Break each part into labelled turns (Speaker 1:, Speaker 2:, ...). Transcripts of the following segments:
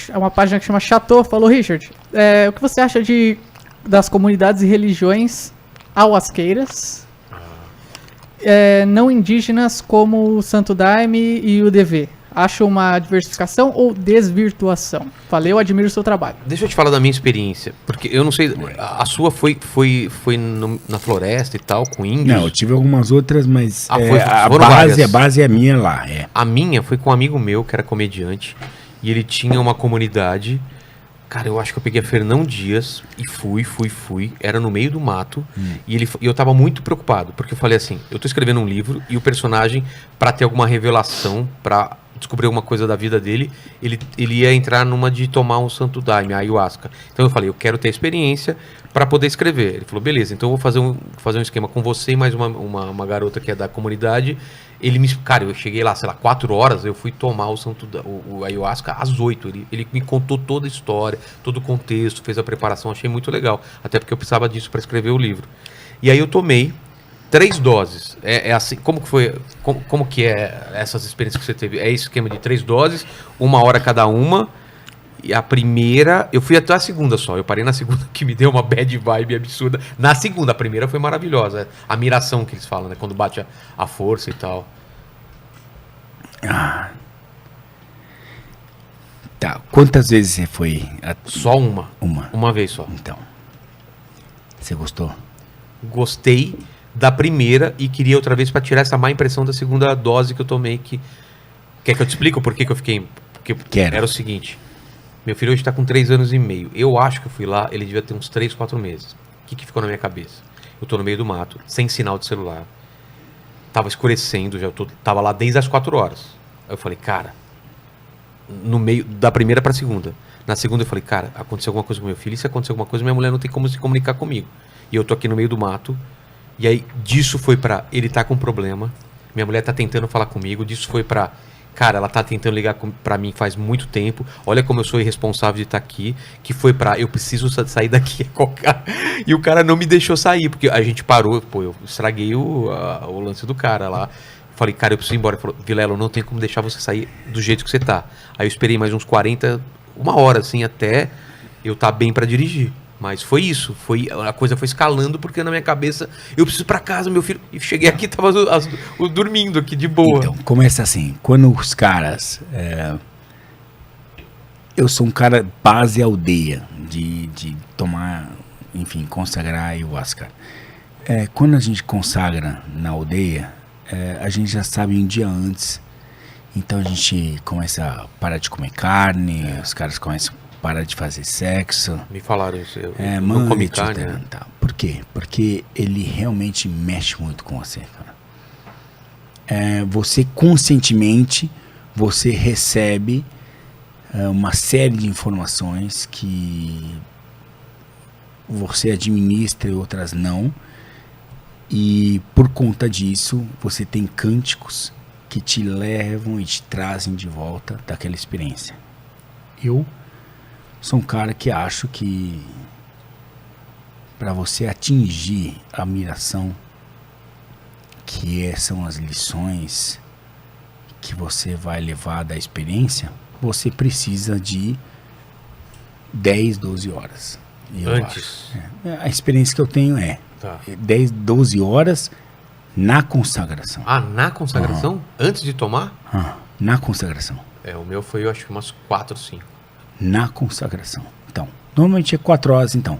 Speaker 1: É uma página que chama Chateau, falou, Richard, o que você acha das comunidades e religiões ayahuasqueiras não indígenas como o Santo Daime e o DV? Acho uma diversificação ou desvirtuação? Falei, eu admiro o seu trabalho.
Speaker 2: Deixa eu te falar da minha experiência, porque eu não sei, a sua foi na floresta e tal, com índios?
Speaker 3: Não, eu tive algumas outras, mas a base é minha lá.
Speaker 2: A minha foi com um amigo meu, que era comediante, e ele tinha uma comunidade. Cara, eu acho que eu peguei a Fernão Dias e fui. Era no meio do mato. E eu tava muito preocupado, porque eu falei assim, eu tô escrevendo um livro e o personagem, pra ter alguma revelação, pra descobrir alguma coisa da vida dele, ele ia entrar numa de tomar um santo daime, a ayahuasca. Então eu falei, eu quero ter experiência pra poder escrever. Ele falou, beleza, então eu vou fazer um esquema com você e mais uma garota que é da comunidade. Cara, eu cheguei lá, sei lá, 4 horas, eu fui tomar o ayahuasca às 8. Ele me contou toda a história, todo o contexto, fez a preparação, achei muito legal. Até porque eu precisava disso para escrever o livro. E aí eu tomei 3 doses. É assim, como que foi? Como que é essas experiências que você teve? É esse esquema de 3 doses, 1 hora cada uma. E a primeira, eu fui até a segunda só. Eu parei na segunda, que me deu uma bad vibe absurda. Na segunda, a primeira foi maravilhosa. A miração que eles falam, né? Quando bate a força e tal.
Speaker 3: Tá. Quantas vezes você foi?
Speaker 2: Só uma. Uma vez só.
Speaker 3: Então. Você gostou?
Speaker 2: Gostei da primeira e queria outra vez pra tirar essa má impressão da segunda dose que eu tomei. Quer que eu te explique o porquê que eu fiquei? Porque era o seguinte. Meu filho hoje tá com 3 anos e meio. Eu acho que eu fui lá, ele devia ter uns 3, 4 meses. O que ficou na minha cabeça? Eu tô no meio do mato, sem sinal de celular. Tava escurecendo, tava lá desde as 4 horas. Aí eu falei, cara, no meio da primeira pra segunda. Na segunda eu falei, cara, aconteceu alguma coisa com meu filho. E se acontecer alguma coisa, minha mulher não tem como se comunicar comigo. E eu tô aqui no meio do mato. E aí, disso foi pra, ele tá com problema. Minha mulher tá tentando falar comigo. Disso foi pra, cara, ela tá tentando ligar pra mim faz muito tempo. Olha como eu sou irresponsável de estar aqui. Que foi pra, eu preciso sair daqui. E o cara não me deixou sair, porque a gente parou. Pô, eu estraguei o lance do cara lá. Falei, cara, eu preciso ir embora. Ele falou, Vilela, não tem como deixar você sair do jeito que você tá. Aí eu esperei mais uns 40, 1 hora, assim, até eu tá bem pra dirigir. Mas foi isso, a coisa foi escalando, porque na minha cabeça, eu preciso ir pra casa, meu filho. E cheguei aqui, tava dormindo aqui, de boa.
Speaker 3: Então, começa assim, quando os caras... eu sou um cara base aldeia, de tomar, enfim, consagrar ayahuasca. Quando a gente consagra na aldeia, a gente já sabe um dia antes. Então a gente começa a parar de comer carne, os caras começam a parar de fazer sexo.
Speaker 2: Me falaram isso, eu não comi carne.
Speaker 3: Tá. Por quê? Porque ele realmente mexe muito com você, cara. Você conscientemente, você recebe uma série de informações que você administra e outras não. E por conta disso, você tem cânticos que te levam e te trazem de volta daquela experiência. Eu sou um cara que acho que para você atingir a miração, que são as lições que você vai levar da experiência, você precisa de 10, 12 horas.
Speaker 2: Antes?
Speaker 3: A experiência que eu tenho 10, 12 horas na consagração.
Speaker 2: Ah, na consagração? Antes de tomar?
Speaker 3: Na consagração.
Speaker 2: O meu foi, eu acho que umas 4, 5.
Speaker 3: Na consagração. Então, normalmente é 4 horas, então.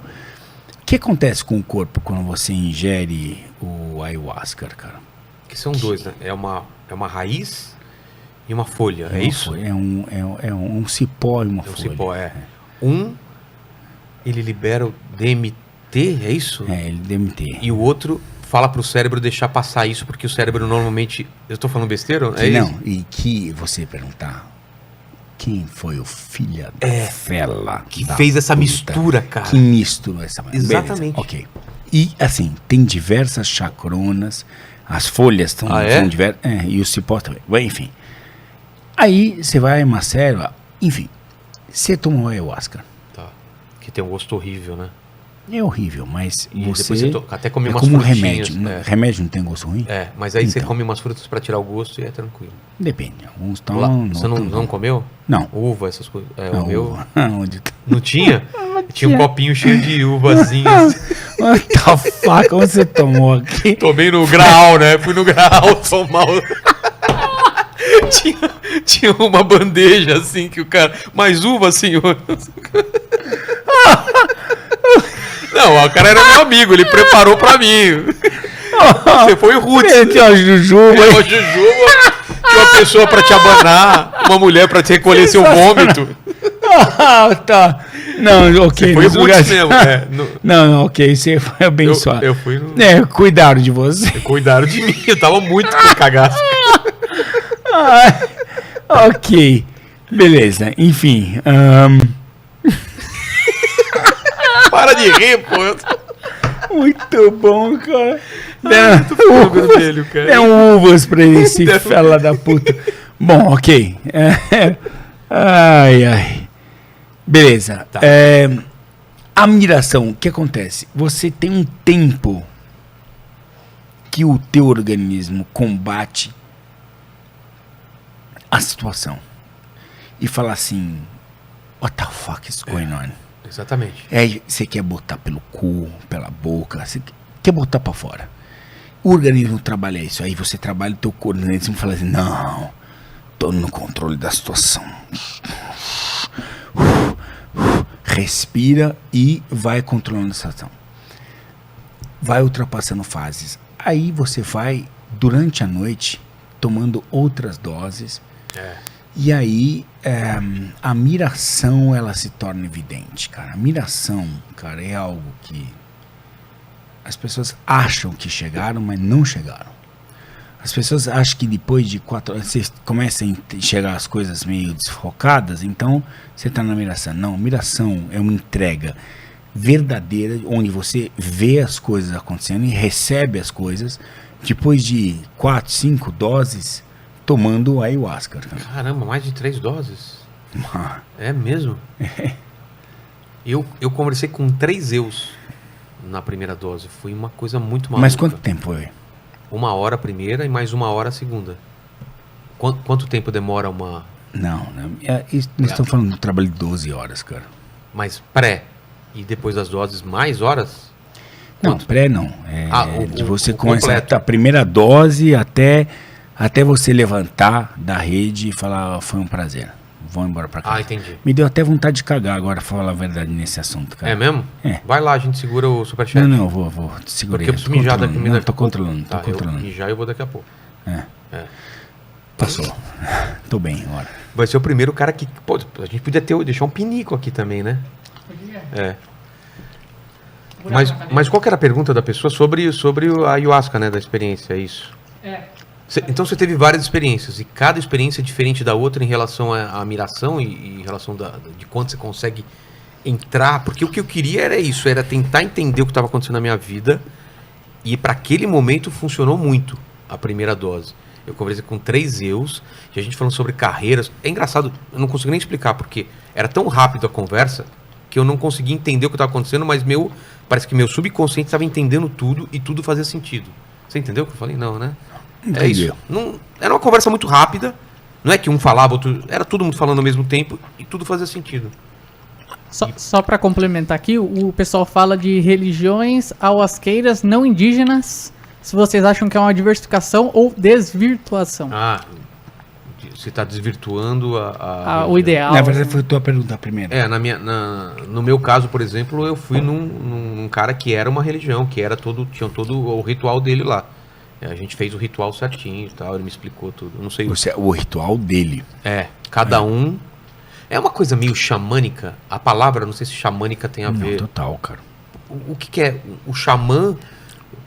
Speaker 3: O que acontece com o corpo quando você ingere o ayahuasca, cara?
Speaker 2: Que são 2, né? É uma raiz e uma folha, é isso?
Speaker 3: É um cipó e uma folha.
Speaker 2: Um cipó, ele libera o DMT, é isso?
Speaker 3: Ele DMT.
Speaker 2: E o outro fala pro cérebro deixar passar isso, porque o cérebro normalmente... Eu tô falando besteira?
Speaker 3: Não, e que você perguntar... Quem foi o filho da fela
Speaker 2: que fez essa mistura, cara?
Speaker 3: Que misturou essa mistura.
Speaker 2: Exatamente.
Speaker 3: Beleza, ok. E assim, tem diversas chacronas, as folhas são diversas, e o cipó também. Enfim. Aí você vai uma selva, enfim. Você tomou ayahuasca.
Speaker 2: Tá. Que tem um gosto horrível, né?
Speaker 3: É horrível, mas
Speaker 2: E
Speaker 3: você...
Speaker 2: depois você até come
Speaker 3: é
Speaker 2: umas
Speaker 3: como um
Speaker 2: frutinhas.
Speaker 3: remédio. Remédio não tem gosto ruim?
Speaker 2: É, mas aí você
Speaker 3: Então.
Speaker 2: come umas frutas pra tirar o gosto e é tranquilo.
Speaker 3: Depende. Alguns
Speaker 2: Lá,
Speaker 3: tomam...
Speaker 2: você não comeu?
Speaker 3: Não.
Speaker 2: Uva, essas coisas. É,
Speaker 3: Não,
Speaker 2: o meu...
Speaker 3: Onde tá?
Speaker 2: Não tinha? Tinha um copinho cheio de uvazinhas.
Speaker 3: What the fuck? Onde você tomou aqui?
Speaker 2: Tomei no Graal, né? Fui no Graal tomar o... tinha uma bandeja assim que o cara... Mais uva, senhor. Não, o cara era meu amigo, ele preparou pra mim. Você foi o Ruth.
Speaker 3: Tem uma jujuba
Speaker 2: Uma
Speaker 3: aí.
Speaker 2: jujuba, tinha uma pessoa pra te abanar, uma mulher pra te recolher seu vômito.
Speaker 3: Tá. Não, ok.
Speaker 2: Foi o
Speaker 3: nos
Speaker 2: Ruth
Speaker 3: lugares-
Speaker 2: mesmo. É,
Speaker 3: Não, ok. Você foi abençoado.
Speaker 2: eu fui no...
Speaker 3: Cuidaram de você.
Speaker 2: Cuidaram de mim, eu tava muito com cagaço.
Speaker 3: Ok. Beleza. Enfim.
Speaker 2: Para de rir, pô.
Speaker 3: Muito bom, cara.
Speaker 2: Fogo dele, cara.
Speaker 3: É um uvas pra esse fela da puta. Bom, ok. Ai. Beleza.
Speaker 2: Tá.
Speaker 3: A miração, o que acontece? Você tem um tempo que o teu organismo combate a situação. E fala assim, what the fuck is going on?
Speaker 2: Exatamente.
Speaker 3: Você quer botar pelo cu, pela boca, você quer botar pra fora. O organismo trabalha isso. Aí você trabalha o teu organismo e fala assim, não, tô no controle da situação. Respira e vai controlando a situação. Vai ultrapassando fases. Aí você vai, durante a noite, tomando outras doses. E aí, a miração, ela se torna evidente, cara. A miração, cara, é algo que as pessoas acham que chegaram, mas não chegaram. As pessoas acham que depois de 4 horas, você começa a enxergar as coisas meio desfocadas, então você está na miração. Não, miração é uma entrega verdadeira, onde você vê as coisas acontecendo e recebe as coisas depois de 4, 5 doses tomando ayahuasca. Cara.
Speaker 2: Caramba, mais de 3 doses? É mesmo? Eu conversei com 3 eus na primeira dose. Foi uma coisa muito maluca.
Speaker 3: Mas quanto tempo foi?
Speaker 2: 1 hora a primeira e mais 1 hora a segunda. Quanto tempo demora uma...
Speaker 3: Não, nós estamos falando de um trabalho de 12 horas, cara.
Speaker 2: Mas pré e depois das doses mais horas?
Speaker 3: Não, pré não. Você
Speaker 2: o
Speaker 3: começa
Speaker 2: completo.
Speaker 3: a primeira dose até você levantar da rede e falar, foi um prazer. Vou embora pra casa.
Speaker 2: Entendi.
Speaker 3: Me deu até vontade de cagar agora, pra falar a verdade nesse assunto, cara.
Speaker 2: É mesmo?
Speaker 3: É.
Speaker 2: Vai lá, a gente segura o superchat.
Speaker 3: Não, vou. Segurei.
Speaker 2: Porque eu preciso mijar daqui.
Speaker 3: Não, tô controlando, tô
Speaker 2: Tá,
Speaker 3: controlando.
Speaker 2: mijar eu vou daqui a pouco.
Speaker 3: Passou. Tô bem agora.
Speaker 2: Vai ser o primeiro cara que... Pô, a gente podia deixar um pinico aqui também, né? É. Mas qual que era a pergunta da pessoa sobre a ayahuasca, né? Da experiência, é isso? Então você teve várias experiências, e cada experiência é diferente da outra em relação à miração e em relação de quanto você consegue entrar, porque o que eu queria era isso, era tentar entender o que estava acontecendo na minha vida, e para aquele momento funcionou muito a primeira dose. Eu conversei com 3 eus, e a gente falando sobre carreiras. É engraçado, eu não consigo nem explicar, porque era tão rápido a conversa que eu não conseguia entender o que estava acontecendo, mas parece que meu subconsciente estava entendendo tudo e tudo fazia sentido. Você entendeu o que eu falei? Não, né?
Speaker 3: Entendi.
Speaker 2: É isso. Não, era uma conversa muito rápida. Não é que um falava, outro... Era todo mundo falando ao mesmo tempo e tudo fazia sentido.
Speaker 1: Só para complementar aqui, o pessoal fala de religiões ayahuasqueiras não indígenas. Se vocês acham que é uma diversificação ou desvirtuação.
Speaker 2: Você está desvirtuando
Speaker 1: o ideal.
Speaker 3: Na verdade, foi a tua pergunta primeiro.
Speaker 2: No meu caso, por exemplo, eu fui num cara que era uma religião, que tinha todo o ritual dele lá. A gente fez o ritual certinho e tal, ele me explicou tudo. Eu não sei.
Speaker 3: O ritual dele.
Speaker 2: Cada um. É uma coisa meio xamânica. A palavra, não sei se xamânica tem a ver.
Speaker 3: Total, cara.
Speaker 2: O que é? O xamã,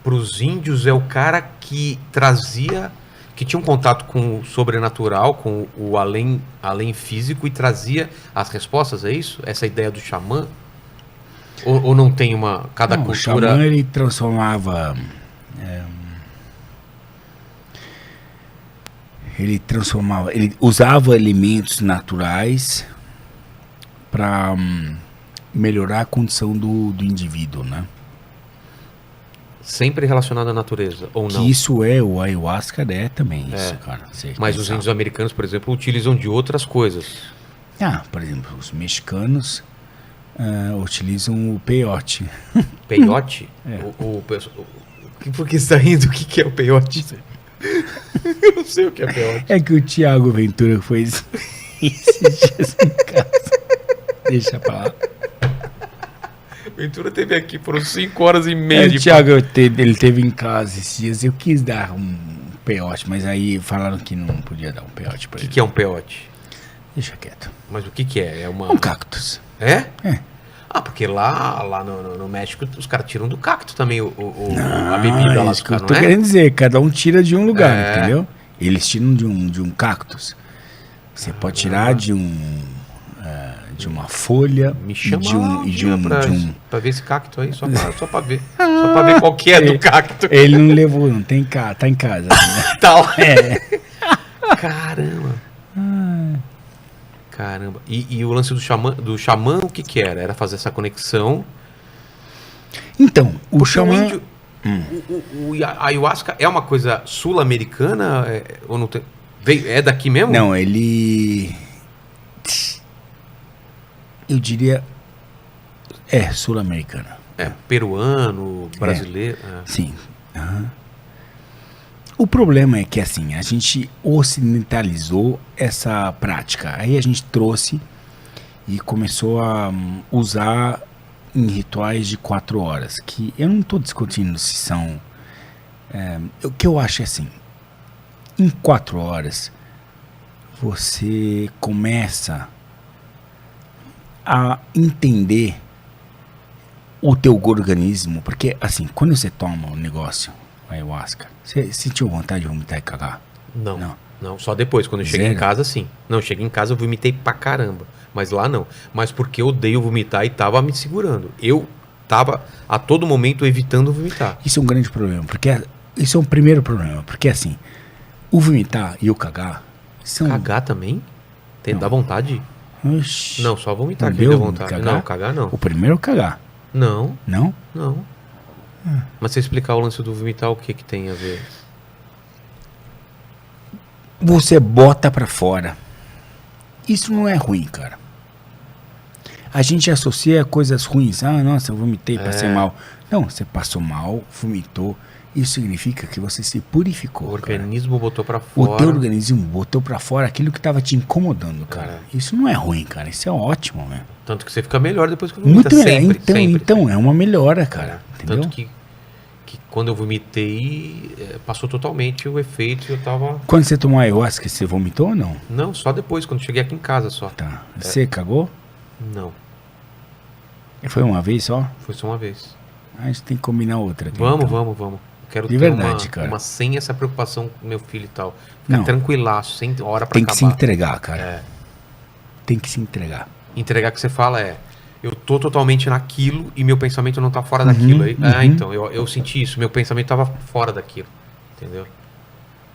Speaker 2: para os índios, é o cara que trazia, que tinha um contato com o sobrenatural, com o além físico e trazia as respostas, é isso? Essa ideia do xamã? Ou não tem uma... Cada cultura...
Speaker 3: O xamã, ele transformava... Ele usava elementos naturais para melhorar a condição do indivíduo, né?
Speaker 2: Sempre relacionado à natureza, ou não?
Speaker 3: Que isso o ayahuasca é também isso, cara.
Speaker 2: Mas os índios americanos, por exemplo, utilizam de outras coisas.
Speaker 3: Por exemplo, os mexicanos utilizam o peyote.
Speaker 2: Peyote? Por que você tá rindo? O que é o peyote? Eu não sei o que é peyote.
Speaker 3: É que o Thiago Ventura foi esses dias em casa. Deixa pra lá.
Speaker 2: Ventura teve aqui por 5 horas e meia de
Speaker 3: Thiago, ele teve em casa esses dias. Eu quis dar um peyote, mas aí falaram que não podia dar um peyote pra ele.
Speaker 2: O que é um peyote?
Speaker 3: Deixa quieto.
Speaker 2: Mas o que é? É
Speaker 3: um cactus.
Speaker 2: É?
Speaker 3: É.
Speaker 2: Porque lá no México os caras tiram do cacto também a bebida lá dos caras,
Speaker 3: não é? Tô querendo dizer, cada um tira de um lugar, entendeu? Eles tiram de um cactus. Você pode tirar de uma folha.
Speaker 2: Me chama pra ver esse cacto aí, só pra ver. Só pra ver qual que é do cacto.
Speaker 3: Ele não levou, não tem tá em casa. Né?
Speaker 2: Tá lá. Caramba. Caramba. E o lance do xamã, o que era? Era fazer essa conexão.
Speaker 3: Então, o xamã...
Speaker 2: O ayahuasca é uma coisa sul-americana? Ou não tem... É daqui mesmo?
Speaker 3: Não, ele... Eu diria... sul-americana.
Speaker 2: Peruano, brasileiro.
Speaker 3: Sim. O problema é que, assim, a gente ocidentalizou essa prática. Aí a gente trouxe e começou a usar em rituais de 4 horas. Que eu não estou discutindo se são... o que eu acho é assim, em 4 horas, você começa a entender o teu organismo. Porque, assim, quando você toma um negócio... ayahuasca. Você sentiu vontade de vomitar e cagar?
Speaker 2: Não, só depois, quando eu cheguei em casa, sim. Não, cheguei em casa, eu vomitei pra caramba. Mas lá não. Mas porque eu odeio vomitar e tava me segurando. Eu tava a todo momento evitando vomitar.
Speaker 3: Isso é um grande problema, porque isso é um primeiro problema, porque assim, o vomitar e o cagar são...
Speaker 2: Cagar também? Dá vontade?
Speaker 3: Oxi,
Speaker 2: não, só vomitar
Speaker 3: que
Speaker 2: dá vontade.
Speaker 3: Cagar?
Speaker 2: Não, cagar não.
Speaker 3: O primeiro é o cagar.
Speaker 2: Não.
Speaker 3: Não?
Speaker 2: Não. Mas você explicar o lance do vomitar, o que tem a ver?
Speaker 3: Você bota pra fora. Isso não é ruim, cara. A gente associa coisas ruins. Nossa, eu vomitei, passei mal. Não, você passou mal, vomitou. Isso significa que você se purificou.
Speaker 2: O organismo botou pra fora.
Speaker 3: O teu organismo botou pra fora aquilo que tava te incomodando, cara. Isso não é ruim, cara. Isso é ótimo, né?
Speaker 2: Tanto que você fica melhor depois que vomita.
Speaker 3: Então, é uma melhora, cara. Entendeu?
Speaker 2: Tanto que quando eu vomitei, passou totalmente o efeito e eu tava...
Speaker 3: Quando você tomou ayahuasca, você vomitou ou não?
Speaker 2: Não, só depois, quando cheguei aqui em casa só.
Speaker 3: Tá. Você cagou?
Speaker 2: Não.
Speaker 3: Foi uma vez só?
Speaker 2: Foi só uma vez.
Speaker 3: A gente tem que combinar outra.
Speaker 2: Vamos. Quero
Speaker 3: de
Speaker 2: ter
Speaker 3: verdade, cara.
Speaker 2: uma sem essa preocupação com meu filho e tal. Ficar tranquilaço, sem hora pra
Speaker 3: tem
Speaker 2: acabar.
Speaker 3: Que se entregar, cara. Tem que se entregar.
Speaker 2: Entregar que você fala eu tô totalmente naquilo e meu pensamento não tá fora daquilo. Então, eu senti isso, meu pensamento tava fora daquilo. Entendeu?